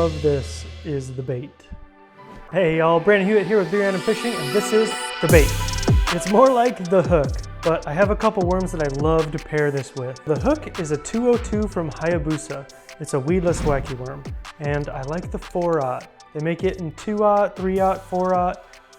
love this is the bait. Hey y'all, Brandon Hewitt here with Beer and Fishing, and this is the bait. It's more like the hook, but I have a couple worms that I love to pair this with. The hook is a 202 from Hayabusa. It's a weedless wacky worm, and I like the 4/0. They make it in 2/0, 3/0, 4/0.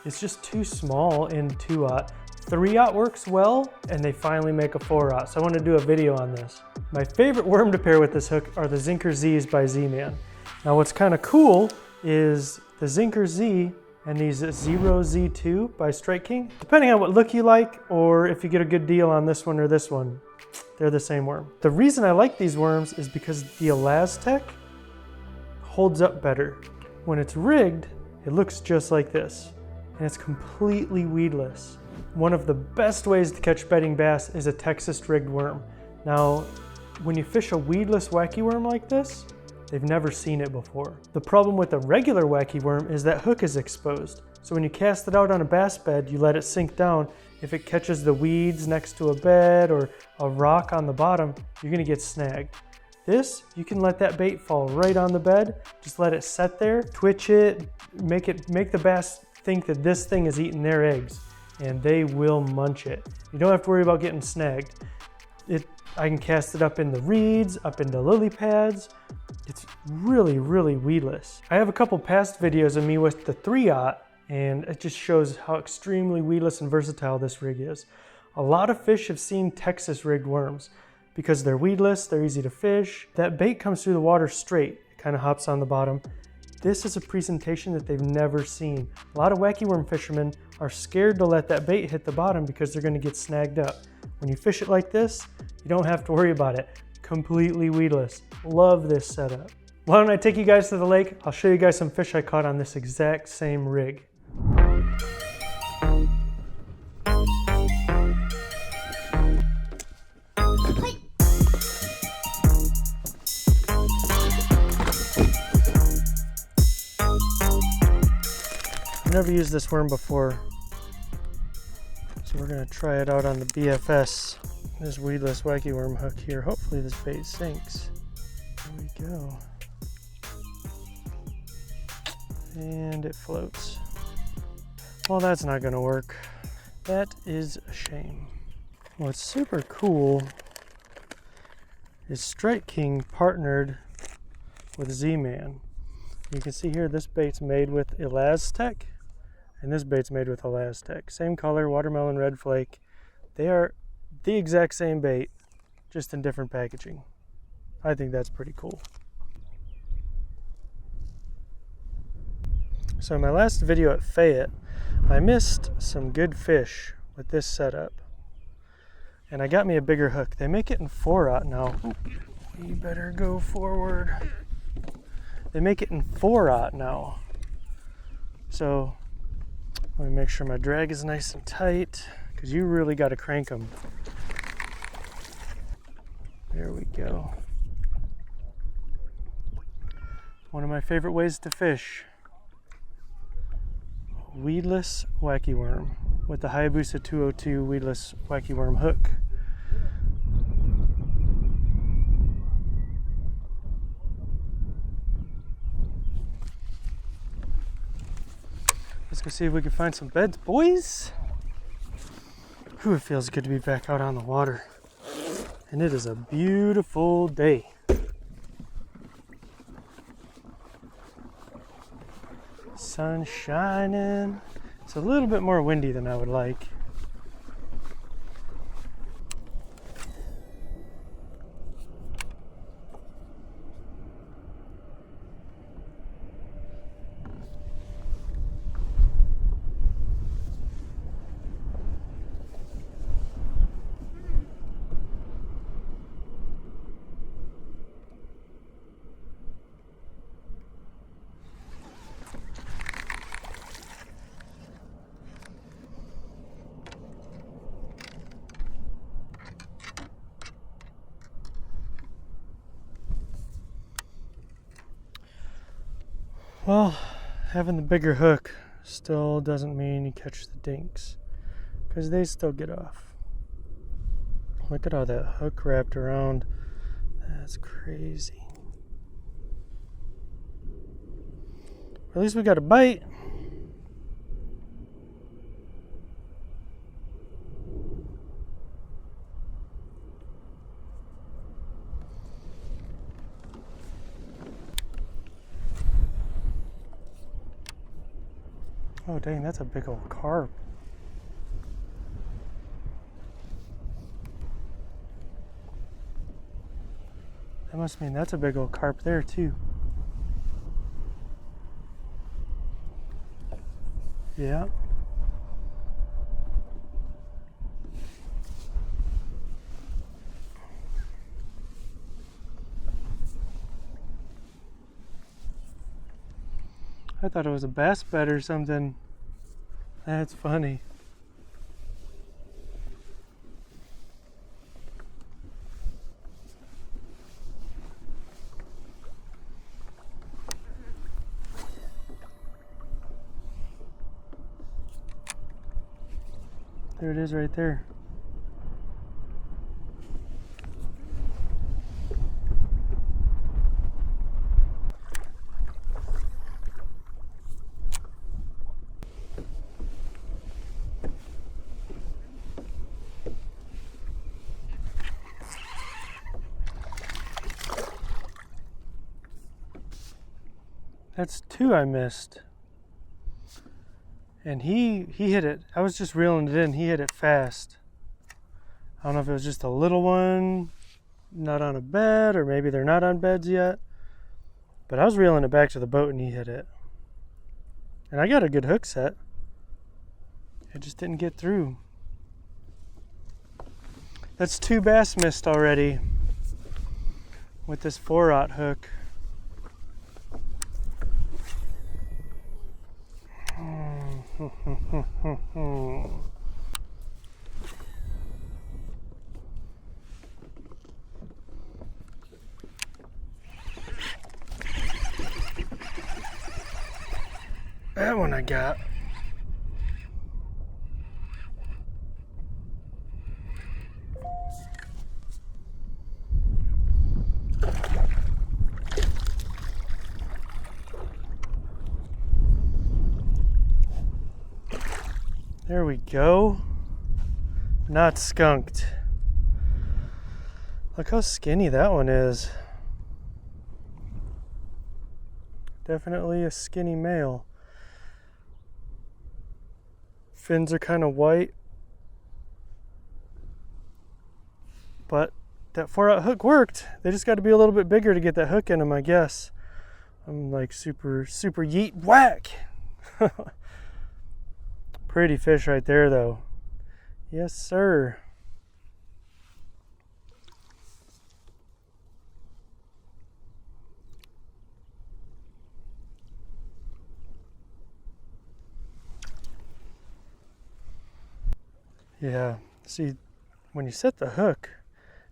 It's just too small in 2/0. 3/0 works well, and they finally make a 4/0, so I want to do a video on this. My favorite worm to pair with this hook are the Zinker Z's by Z-mann. Now what's kind of cool is the Zinker Z and these Zero Z2 by Strike King. Depending on what look you like, or if you get a good deal on this one or this one, they're the same worm. The reason I like these worms is because the Elastec holds up better. When it's rigged, it looks just like this, and it's completely weedless. One of the best ways to catch bedding bass is a Texas rigged worm. Now, when you fish a weedless wacky worm like this, they've never seen it before. The problem with a regular wacky worm is that hook is exposed. So when you cast it out on a bass bed, you let it sink down. If it catches the weeds next to a bed or a rock on the bottom, you're gonna get snagged. This, you can let that bait fall right on the bed. Just let it set there, twitch it, make the bass think that this thing is eating their eggs, and they will munch it. You don't have to worry about getting snagged. I can cast it up in the reeds, up into lily pads. It's really, really weedless. I have a couple past videos of me with the 3/0, and it just shows how extremely weedless and versatile this rig is. A lot of fish have seen Texas rigged worms because they're weedless, they're easy to fish. That bait comes through the water straight, it kind of hops on the bottom. This is a presentation that they've never seen. A lot of wacky worm fishermen are scared to let that bait hit the bottom because they're gonna get snagged up. When you fish it like this, you don't have to worry about it. Completely weedless. Love this setup. Why don't I take you guys to the lake? I'll show you guys some fish I caught on this exact same rig. I've never used this worm before, so we're gonna try it out on the BFS. This weedless wacky worm hook here. Hopefully this bait sinks. There we go. And it floats. Well, that's not gonna work. That is a shame. What's super cool is Strike King partnered with Z-mann. You can see here this bait's made with Elastec, and this bait's made with Elastec. Same color, watermelon red flake. They are the exact same bait, just in different packaging. I think that's pretty cool. So in my last video at Fayette, I missed some good fish with this setup, and I got me a bigger hook. They make it in 4/0 now. Ooh, you better go forward. They make it in 4/0 now. So let me make sure my drag is nice and tight, because you really got to crank them. There we go. One of my favorite ways to fish. Weedless wacky worm with the Hayabusa 202 weedless wacky worm hook. Let's go see if we can find some beds, boys. Whew, it feels good to be back out on the water. And it is a beautiful day. Sun shining. It's a little bit more windy than I would like. Well, having the bigger hook still doesn't mean you catch the dinks, because they still get off. Look at all that hook wrapped around. That's crazy. At least we got a bite. Oh dang, that's a big old carp. That must mean that's a big old carp there too. Yeah. I thought it was a bass bed or something. That's funny. There it is right there. That's two I missed. And he hit it. I was just reeling it in. He hit it fast. I don't know if it was just a little one, not on a bed, or maybe they're not on beds yet. But I was reeling it back to the boat and he hit it. And I got a good hook set. It just didn't get through. That's two bass missed already with this 4/0 hook. That one I got. There we go. Not skunked. Look how skinny that one is. Definitely a skinny male. Fins are kind of white. But that 4/0 hook worked. They just got to be a little bit bigger to get that hook in them, I guess. I'm like super yeet whack. Pretty fish right there, though. Yes, sir. Yeah, see, when you set the hook,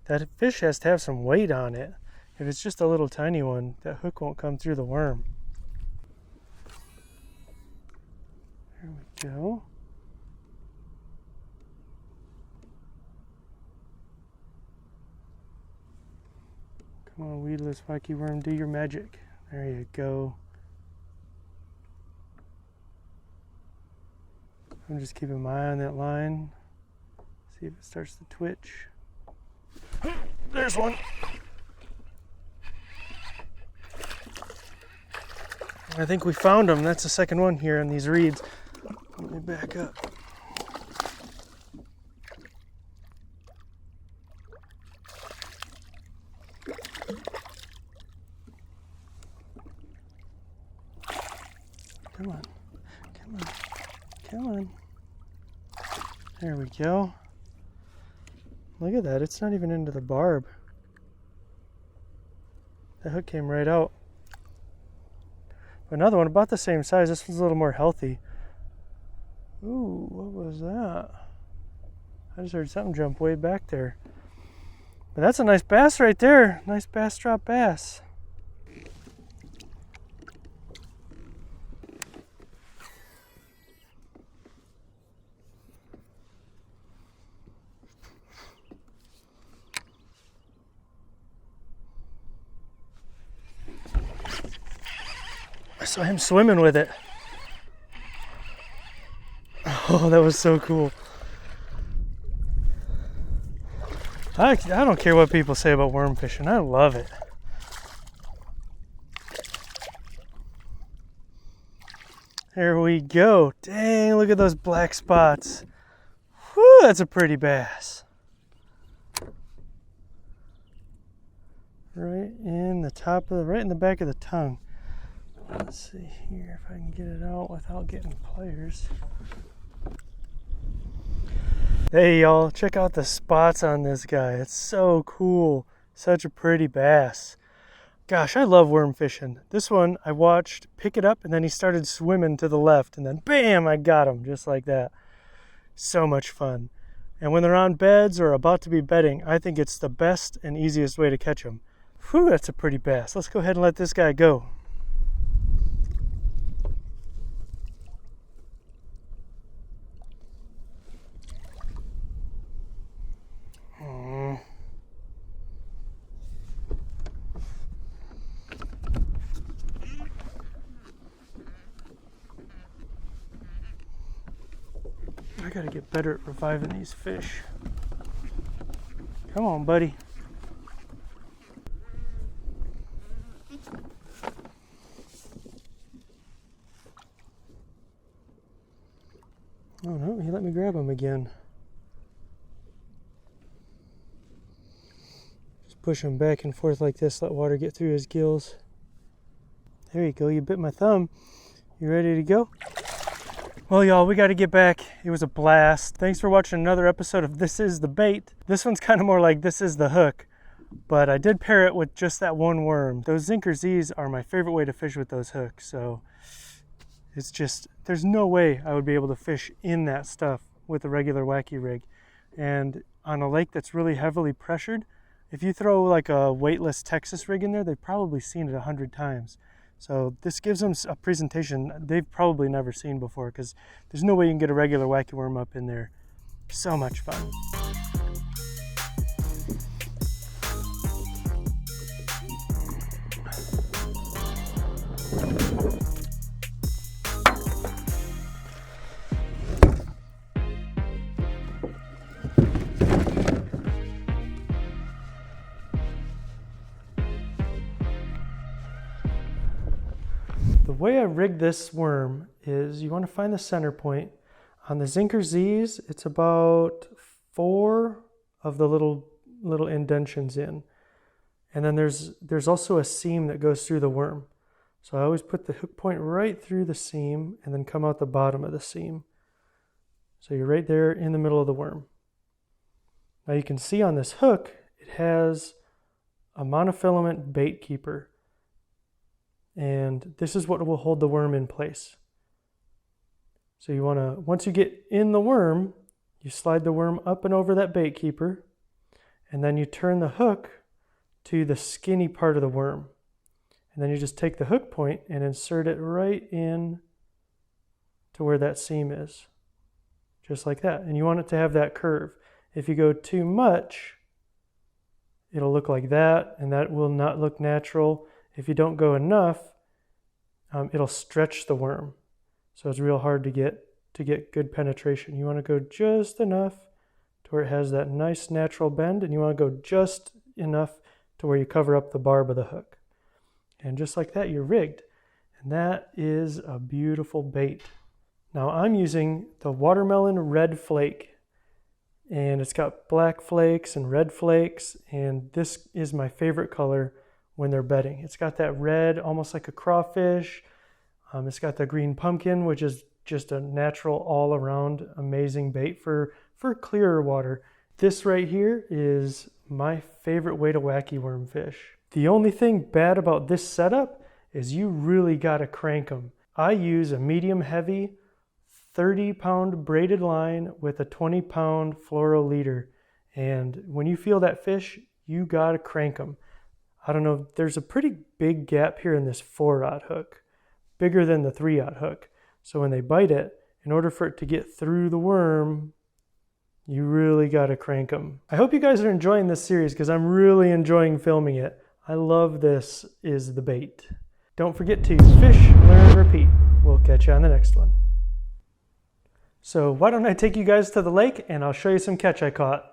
that fish has to have some weight on it. If it's just a little tiny one, that hook won't come through the worm. There we go. Come on, Weedless Wacky worm, do your magic. There you go. I'm just keeping my eye on that line. See if it starts to twitch. There's one. I think we found him. That's the second one here on these reeds. Let me back up. Come on, come on, come on. There we go. Look at that, it's not even into the barb. The hook came right out. Another one about the same size. This one's a little more healthy. Ooh, what was that? I just heard something jump way back there. But that's a nice bass right there. Nice bass drop bass. I saw him swimming with it. Oh, that was so cool. I don't care what people say about worm fishing. I love it. There we go. Dang, look at those black spots. Whew, that's a pretty bass. Right in the top of the, right in the back of the tongue. Let's see here if I can get it out without getting pliers. Hey y'all, check out the spots on this guy. It's so cool. Such a pretty bass. Gosh, I love worm fishing. This one I watched pick it up and then he started swimming to the left and then bam, I got him just like that. So much fun. And when they're on beds or about to be bedding, I think it's the best and easiest way to catch them. Whew, that's a pretty bass. Let's go ahead and let this guy go. I gotta get better at reviving these fish. Come on, buddy. Oh no, he let me grab him again. Just push him back and forth like this, let water get through his gills. There you go, you bit my thumb. You ready to go? Well, y'all, we got to get back. It was a blast. Thanks for watching another episode of This Is the Bait. This one's kind of more like This Is the Hook, but I did pair it with just that one worm. Those Zinker Z's are my favorite way to fish with those hooks, so it's just, there's no way I would be able to fish in that stuff with a regular wacky rig. And on a lake that's really heavily pressured, if you throw like a weightless Texas rig in there, they've probably seen it 100 times. So this gives them a presentation they've probably never seen before because there's no way you can get a regular wacky worm up in there. So much fun. The way I rigged this worm is you want to find the center point. On the Zinker Z's, it's about 4 of the little indentions in. And then there's also a seam that goes through the worm. So I always put the hook point right through the seam and then come out the bottom of the seam. So you're right there in the middle of the worm. Now you can see on this hook, it has a monofilament bait keeper. And this is what will hold the worm in place. So you want to, once you get in the worm, you slide the worm up and over that bait keeper, and then you turn the hook to the skinny part of the worm. And then you just take the hook point and insert it right in to where that seam is. Just like that. And you want it to have that curve. If you go too much, it'll look like that, and that will not look natural. If you don't go enough, it'll stretch the worm. So it's real hard to get good penetration. You want to go just enough to where it has that nice natural bend, and you want to go just enough to where you cover up the barb of the hook. And just like that, you're rigged. And that is a beautiful bait. Now I'm using the watermelon red flake. And it's got black flakes and red flakes, and this is my favorite color when they're bedding. It's got that red, almost like a crawfish. It's got the green pumpkin, which is just a natural all-around amazing bait for clearer water. This right here is my favorite way to wacky worm fish. The only thing bad about this setup is you really gotta crank them. I use a medium heavy 30-pound braided line with a 20-pound fluoro leader. And when you feel that fish, you gotta crank them. I don't know, there's a pretty big gap here in this 4-aught hook, bigger than the 3-aught hook. So when they bite it, in order for it to get through the worm, you really gotta crank them. I hope you guys are enjoying this series because I'm really enjoying filming it. I love This Is the Bait. Don't forget to fish, learn, repeat. We'll catch you on the next one. So why don't I take you guys to the lake and I'll show you some catch I caught.